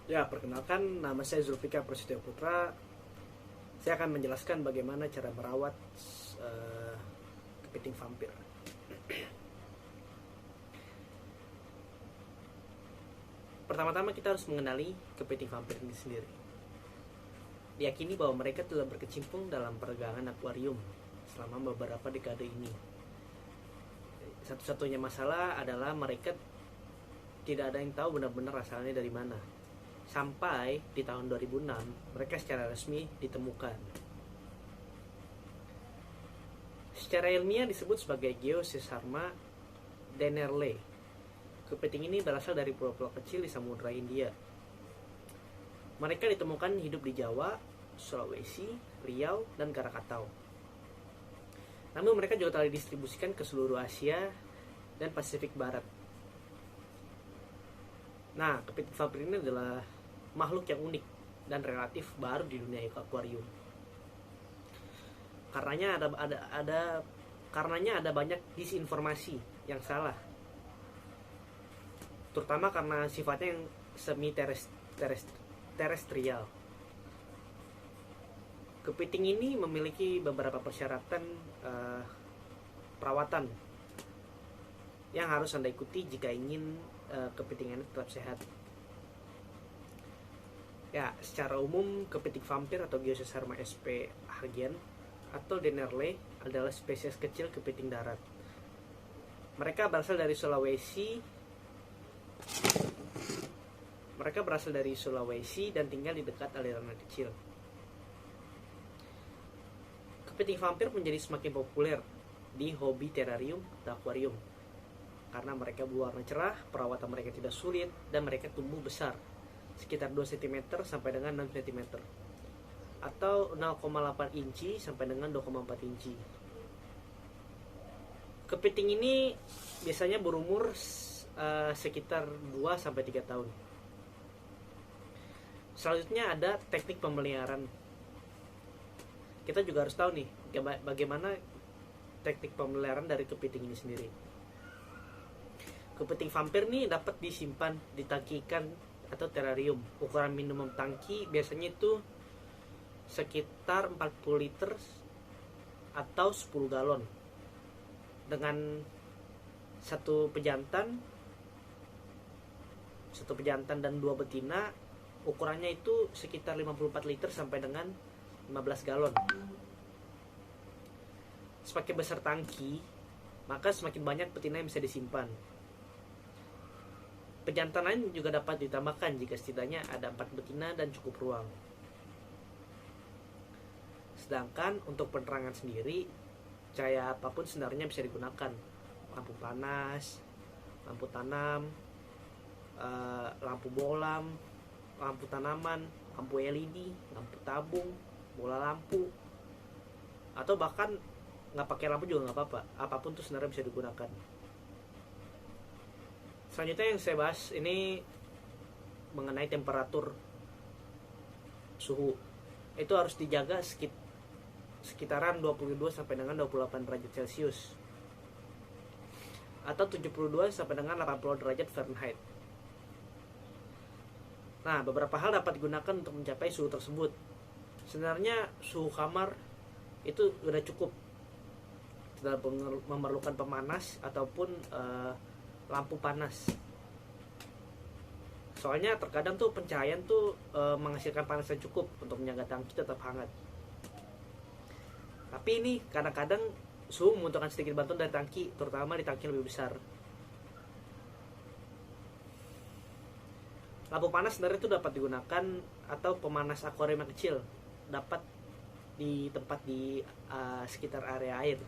Ya, perkenalkan, nama saya Zulfikar Prasetyo Putra. Saya akan menjelaskan bagaimana cara merawat kepiting vampir. Pertama-tama kita harus mengenali kepiting vampir ini sendiri. Diyakini bahwa mereka telah berkecimpung dalam perdagangan akuarium selama beberapa dekade ini. Satu-satunya masalah adalah mereka tidak ada yang tahu benar-benar asalnya dari mana. Sampai di tahun 2006 mereka secara resmi ditemukan. Secara ilmiah disebut sebagai Geosesarma deneerlei. Kepiting ini berasal dari pulau-pulau kecil di Samudra Hindia. Mereka ditemukan hidup di Jawa, Sulawesi, Riau, dan Krakatau. Namun mereka juga telah didistribusikan ke seluruh Asia dan Pasifik Barat. Nah, kepiting vampir ini adalah makhluk yang unik dan relatif baru di dunia akuarium. Karenanya ada banyak disinformasi yang salah, terutama karena sifatnya yang semi terestrial. Kepiting ini memiliki beberapa persyaratan perawatan yang harus Anda ikuti jika ingin kepiting Anda tetap sehat. Ya, secara umum kepiting vampir atau Geosesarma sp. hagen atau deneerlei adalah spesies kecil kepiting darat. Mereka berasal dari Sulawesi dan tinggal di dekat aliran kecil. Kepiting vampir menjadi semakin populer di hobi terarium atau akuarium karena mereka berwarna cerah, perawatan mereka tidak sulit, dan mereka tumbuh besar sekitar 2 cm sampai dengan 6 cm atau 0,8 inci sampai dengan 2,4 inci. Kepiting ini biasanya berumur sekitar 2 sampai 3 tahun. Selanjutnya ada teknik pemeliharaan. Kita juga harus tahu nih bagaimana teknik pemeliharaan dari kepiting ini sendiri. Kepiting vampir nih dapat disimpan di tangki ikan atau terarium. Ukuran minimum tangki biasanya itu sekitar 40 liter atau 10 galon dengan satu pejantan dan 2 betina. Ukurannya itu sekitar 54 liter sampai dengan 15 galon. Semakin besar tangki, maka semakin banyak betina yang bisa disimpan. Pejantan lain juga dapat ditambahkan jika setidaknya ada 4 betina dan cukup ruang. Sedangkan untuk penerangan sendiri, cahaya apapun sebenarnya bisa digunakan. Lampu panas, lampu tanam, lampu bolam, lampu tanaman, lampu LED, lampu tabung, bola lampu, atau bahkan nggak pakai lampu juga nggak apa-apa. Apapun tuh sebenarnya bisa digunakan. Selanjutnya yang saya bahas ini mengenai temperatur suhu. Itu harus dijaga sekitaran 22 sampai dengan 28 derajat Celcius atau 72 sampai dengan 80 derajat Fahrenheit. Nah, beberapa hal dapat digunakan untuk mencapai suhu tersebut. Sebenarnya suhu kamar itu sudah cukup, tidak memerlukan pemanas ataupun lampu panas. Soalnya terkadang tuh pencahayaan tuh menghasilkan panas yang cukup untuk menjaga tangki tetap hangat. Tapi ini kadang-kadang suhu membutuhkan sedikit bantuan dari tangki, terutama di tangki lebih besar. Lampu panas sebenarnya itu dapat digunakan, atau pemanas akuarium yang kecil dapat di tempat di sekitar area air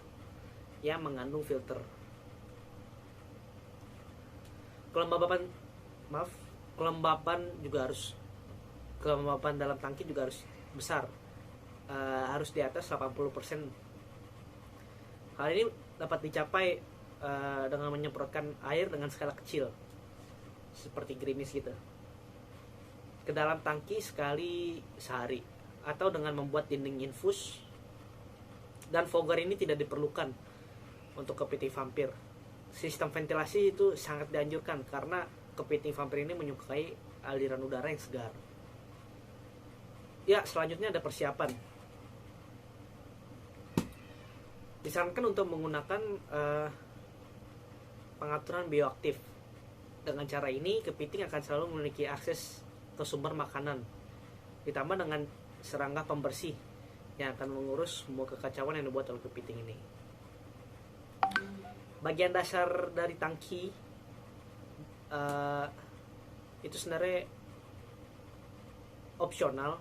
yang mengandung filter. Kelembapan dalam tangki juga harus besar, harus di atas 80%. Hal ini dapat dicapai dengan menyemprotkan air dengan skala kecil seperti gerimis gitu ke dalam tangki sekali sehari, atau dengan membuat dinding infus. Dan fogger ini tidak diperlukan untuk kepiting vampir. Sistem ventilasi itu sangat dianjurkan karena kepiting vampir ini menyukai aliran udara yang segar. Ya, selanjutnya ada persiapan. Disarankan untuk menggunakan pengaturan bioaktif. Dengan cara ini, kepiting akan selalu memiliki akses ke sumber makanan, ditambah dengan serangga pembersih yang akan mengurus semua kekacauan yang dibuat oleh kepiting ini. Bagian dasar dari tangki itu sebenarnya opsional,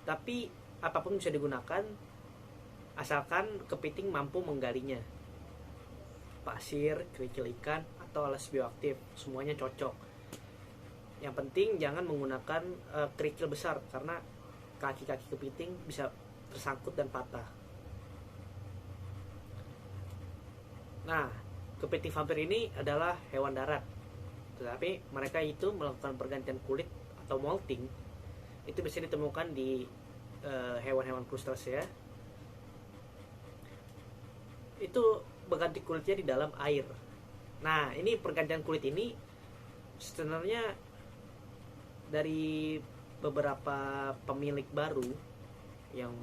tapi apapun bisa digunakan asalkan kepiting mampu menggalinya. Pasir, kerikil ikan, atau alas bioaktif, semuanya cocok. Yang penting jangan menggunakan kerikil besar, karena kaki-kaki kepiting bisa tersangkut dan patah. Nah, kepiting vampir ini adalah hewan darat, tetapi mereka itu melakukan pergantian kulit atau molting. Itu bisa ditemukan di hewan-hewan crustacea. Itu berganti kulitnya di dalam air. Nah, ini pergantian kulit ini sebenarnya dari beberapa pemilik baru yang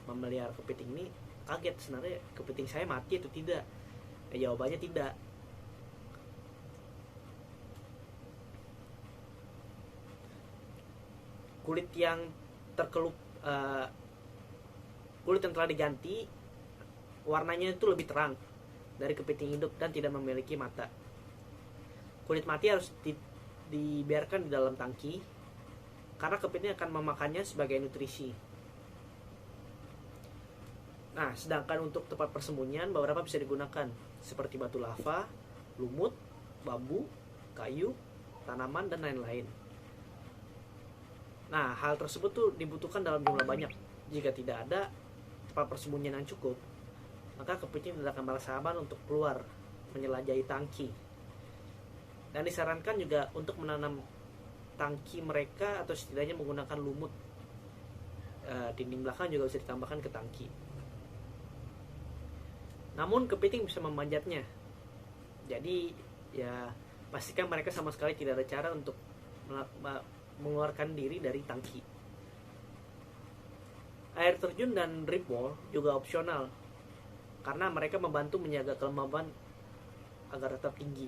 memelihara kepiting ini kaget, sebenarnya kepiting saya mati atau tidak. Jawabannya tidak. Kulit yang terkelup, kulit yang telah diganti, warnanya itu lebih terang dari kepiting hidup dan tidak memiliki mata. Kulit mati harus dibiarkan di dalam tangki karena kepiting akan memakannya sebagai nutrisi. Nah, sedangkan untuk tempat persembunyian beberapa bisa digunakan seperti batu lava, lumut, bambu, kayu, tanaman, dan lain-lain. Nah, hal tersebut tuh dibutuhkan dalam jumlah banyak. Jika tidak ada tempat persembunyian yang cukup, maka kepiting tidak akan merasa aman untuk keluar menjelajahi tangki. Dan disarankan juga untuk menanam tangki mereka atau setidaknya menggunakan lumut. Dinding belakang juga bisa ditambahkan ke tangki. Namun kepiting bisa memanjatnya. Jadi ya pastikan mereka sama sekali tidak ada cara untuk mengeluarkan diri dari tangki. Air terjun dan drip wall juga opsional, karena mereka membantu menjaga kelembaban agar tetap tinggi.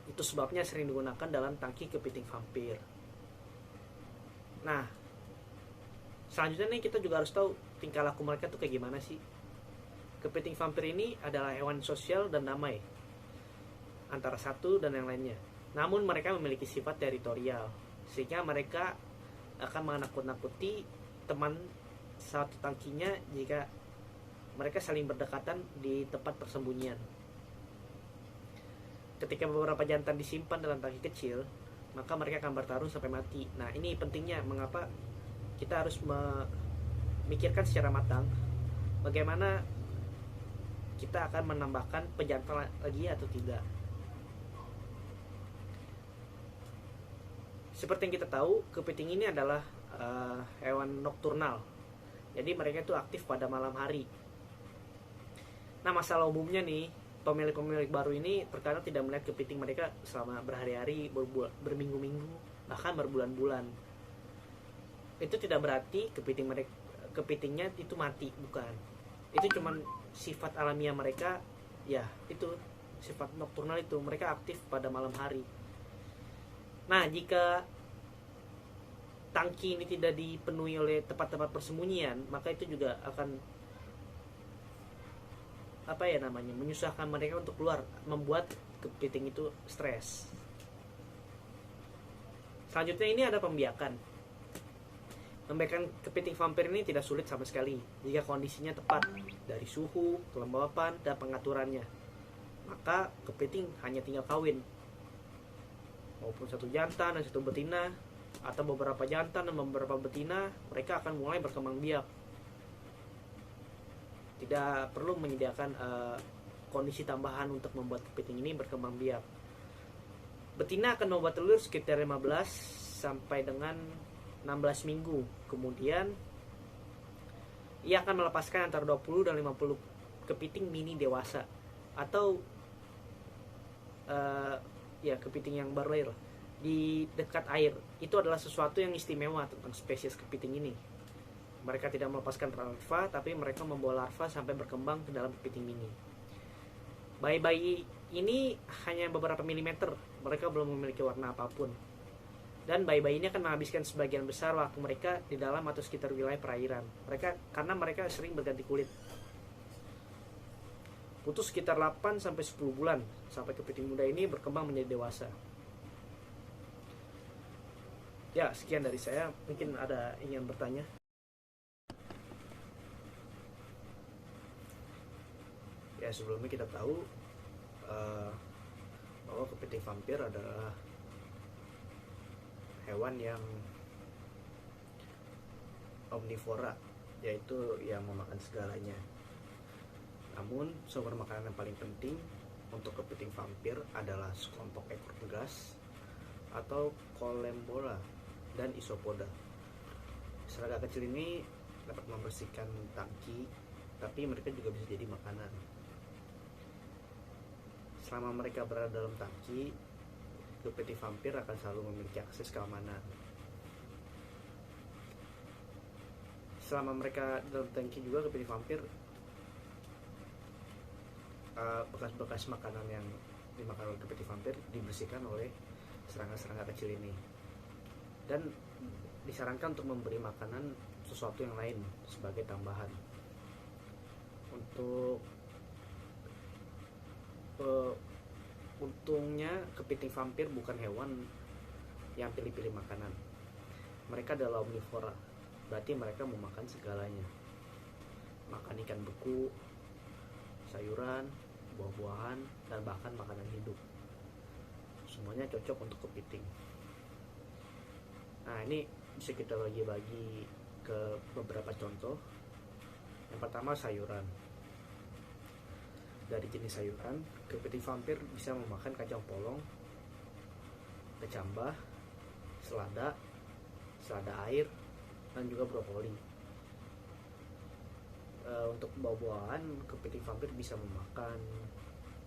Itu sebabnya sering digunakan dalam tangki kepiting vampir. Nah, selanjutnya nih kita juga harus tahu tingkah laku mereka tuh kayak gimana sih. Kepiting vampir ini adalah hewan sosial dan damai antara satu dan yang lainnya. Namun mereka memiliki sifat teritorial, sehingga mereka akan menakut-nakuti teman satu tangkinya jika mereka saling berdekatan di tempat persembunyian. Ketika beberapa jantan disimpan dalam tangki kecil, maka mereka akan bertarung sampai mati. Nah, ini pentingnya mengapa kita harus memikirkan secara matang bagaimana kita akan menambahkan pejantan lagi atau tidak. Seperti yang kita tahu, kepiting ini adalah hewan nokturnal. Jadi mereka itu aktif pada malam hari. Nah, masalah umumnya nih, pemilik-pemilik baru ini terkadang tidak melihat kepiting mereka selama berhari-hari, berminggu-minggu, bahkan berbulan-bulan. Itu tidak berarti kepitingnya itu mati, bukan. Itu cuman sifat alamiah mereka, ya itu sifat nokturnal itu, mereka aktif pada malam hari. Nah, jika tangki ini tidak dipenuhi oleh tempat-tempat persembunyian, maka itu juga akan menyusahkan mereka untuk keluar, membuat kepiting itu stres. Selanjutnya ini ada pembiakan. Membiakan kepiting vampir ini tidak sulit sama sekali jika kondisinya tepat dari suhu, kelembapan, dan pengaturannya. Maka kepiting hanya tinggal kawin, maupun satu jantan dan satu betina, atau beberapa jantan dan beberapa betina, mereka akan mulai berkembang biak. Tidak perlu menyediakan kondisi tambahan untuk membuat kepiting ini berkembang biak. Betina akan membuat telur sekitar 15 sampai dengan 16 minggu. Kemudian ia akan melepaskan antara 20 dan 50 kepiting mini dewasa, atau kepiting yang baru lahir. di dekat air. Itu adalah sesuatu yang istimewa tentang spesies kepiting ini. Mereka tidak melepaskan larva, tapi mereka membawa larva sampai berkembang ke dalam kepiting mini. Bayi-bayi ini hanya beberapa milimeter, mereka belum memiliki warna apapun. Dan bayi-bayi ini akan menghabiskan sebagian besar waktu mereka di dalam atau sekitar wilayah perairan. Karena mereka sering berganti kulit. Butuh sekitar 8 sampai 10 bulan sampai kepiting muda ini berkembang menjadi dewasa. Ya, sekian dari saya. Mungkin ada ingin bertanya. Ya, sebelumnya kita tahu bahwa kepiting vampir adalah hewan yang omnivora, yaitu yang memakan segalanya. Namun sumber makanan yang paling penting untuk kepiting vampir adalah sekelompok ekor tegas atau Collembola dan Isopoda. Serangga kecil ini dapat membersihkan tangki, tapi mereka juga bisa jadi makanan. Selama mereka berada dalam tangki, kepiting vampir akan selalu memiliki akses keamanan. Selama mereka dalam tangki juga, kepiting vampir bekas-bekas makanan yang dimakan oleh kepiting vampir dibersihkan oleh serangga-serangga kecil ini. Dan disarankan untuk memberi makanan sesuatu yang lain sebagai tambahan. Untungnya kepiting vampir bukan hewan yang pilih-pilih makanan. Mereka adalah omnivora, berarti mereka memakan segalanya. Makan ikan beku, sayuran, buah-buahan, dan bahkan makanan hidup. Semuanya cocok untuk kepiting. Nah, ini bisa kita bagi-bagi ke beberapa contoh. Yang pertama, sayuran. Dari jenis sayuran, kepiting vampir bisa memakan kacang polong, kecambah, selada air, dan juga brokoli. Untuk buah-buahan, kepiting vampir bisa memakan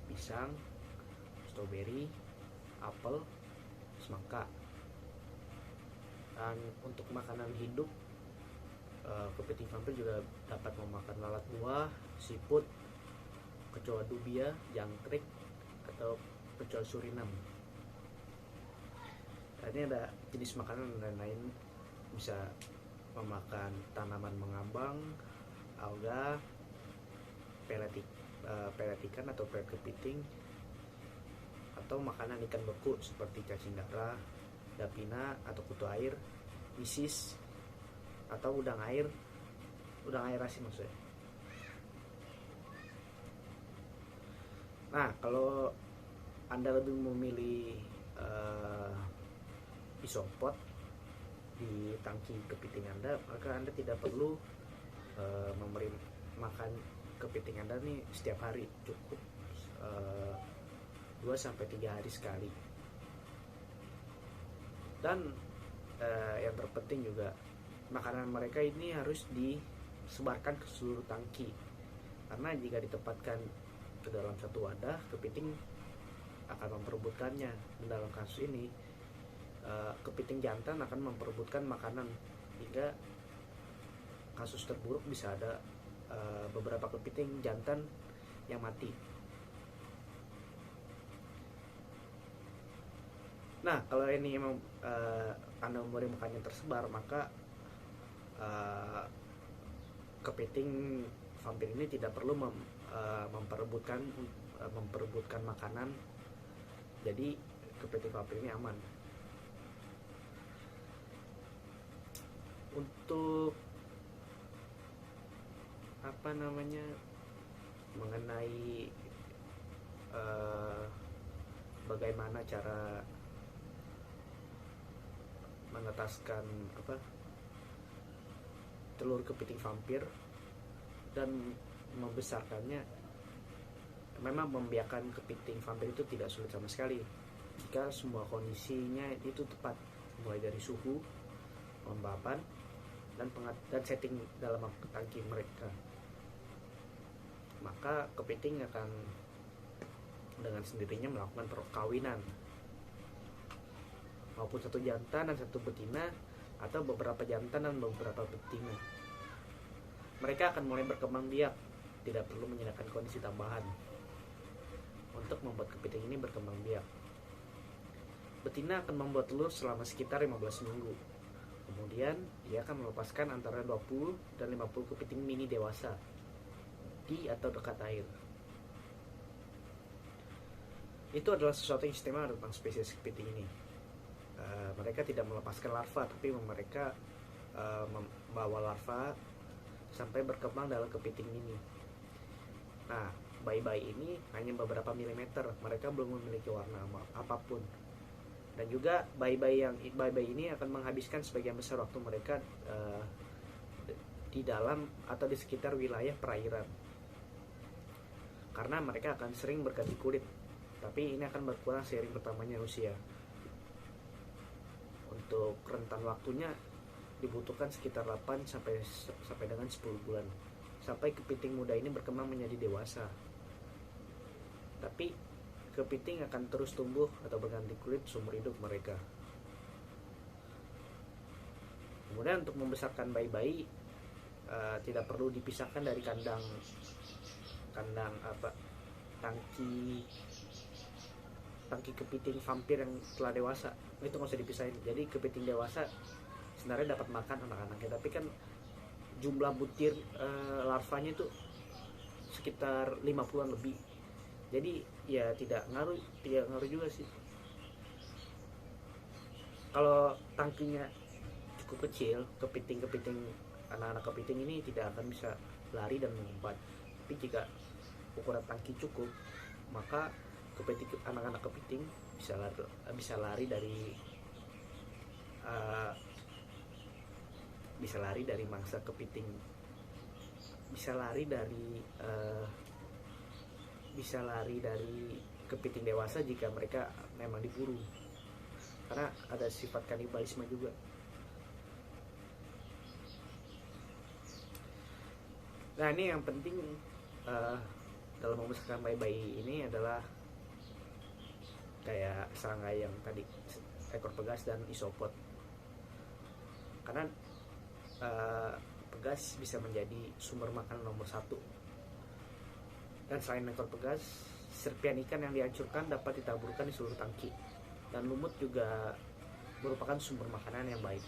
pisang, stroberi, apel, semangka. Dan untuk makanan hidup, kepiting vampir juga dapat memakan lalat buah, siput, kecoa dubia, jangkrik, atau kecoa Surinam. Nah, ini ada jenis makanan lain-lain, bisa memakan tanaman mengambang, alga, pelet ikan atau pelet kepiting, atau makanan ikan beku seperti cacing dara, dapina atau kutu air, isis, atau udang air asin maksudnya. Nah, kalau Anda lebih memilih isopod di tangki kepiting Anda, maka Anda tidak perlu memberi makan kepiting Anda nih setiap hari, cukup 2-3 hari sekali. Dan yang terpenting juga, makanan mereka ini harus disebarkan ke seluruh tangki, karena jika ditempatkan ke dalam satu wadah, kepiting akan memperebutkannya. Dalam kasus ini, kepiting jantan akan memperebutkan makanan, hingga kasus terburuk bisa ada beberapa kepiting jantan yang mati. Nah, kalau ini memang Anda memberi makan yang tersebar, maka kepiting vampir ini tidak perlu memperebutkan makanan. Jadi kepiting vampir ini aman. Untuk mengenai bagaimana cara menetaskan telur kepiting vampir dan membesarkannya, memang membiarkan kepiting vampir itu tidak sulit sama sekali jika semua kondisinya itu tepat, mulai dari suhu, kelembapan, dan setting dalam tangki mereka. Maka kepiting akan dengan sendirinya melakukan perkawinan. maupun satu jantan dan satu betina, atau beberapa jantan dan beberapa betina. Mereka akan mulai berkembang biak, tidak perlu menyediakan kondisi tambahan untuk membuat kepiting ini berkembang biak. Betina akan membuat telur selama sekitar 15 minggu. Kemudian dia akan melepaskan antara 20 dan 50 kepiting mini dewasa di atau dekat air. Itu adalah sesuatu yang istimewa tentang spesies kepiting ini. Mereka tidak melepaskan larva, tapi mereka membawa larva sampai berkembang dalam kepiting ini. Nah, bayi-bayi ini hanya beberapa milimeter, mereka belum memiliki warna apapun. Dan juga bayi-bayi ini akan menghabiskan sebagian besar waktu mereka di dalam atau di sekitar wilayah perairan, karena mereka akan sering berganti kulit, tapi ini akan berkurang seiring bertambahnya usia. Untuk rentan waktunya dibutuhkan sekitar 8 sampai dengan 10 bulan sampai kepiting muda ini berkembang menjadi dewasa. Tapi kepiting akan terus tumbuh atau berganti kulit seumur hidup mereka. Kemudian untuk membesarkan bayi-bayi tidak perlu dipisahkan dari kandang tangki kepiting vampir yang telah dewasa. Itu nggak usah dipisahin. Jadi kepiting dewasa sebenarnya dapat makan anak-anaknya, tapi kan jumlah butir larvanya itu sekitar 50-an lebih. Jadi ya tidak ngaruh juga sih. Kalau tangkinya cukup kecil, anak-anak kepiting ini tidak akan bisa lari dan mengumpat. Tapi jika ukuran tangki cukup, maka anak-anak kepiting bisa lari dari mangsa kepiting, bisa lari dari kepiting dewasa jika mereka memang diburu, karena ada sifat kanibalisme juga. Nah, ini yang penting dalam membesarkan bayi-bayi ini adalah kayak serangga yang tadi, ekor pegas dan isopod, karena pegas bisa menjadi sumber makanan nomor 1. Dan selain ekor pegas, serpian ikan yang dihancurkan dapat ditaburkan di seluruh tangki, dan lumut juga merupakan sumber makanan yang baik.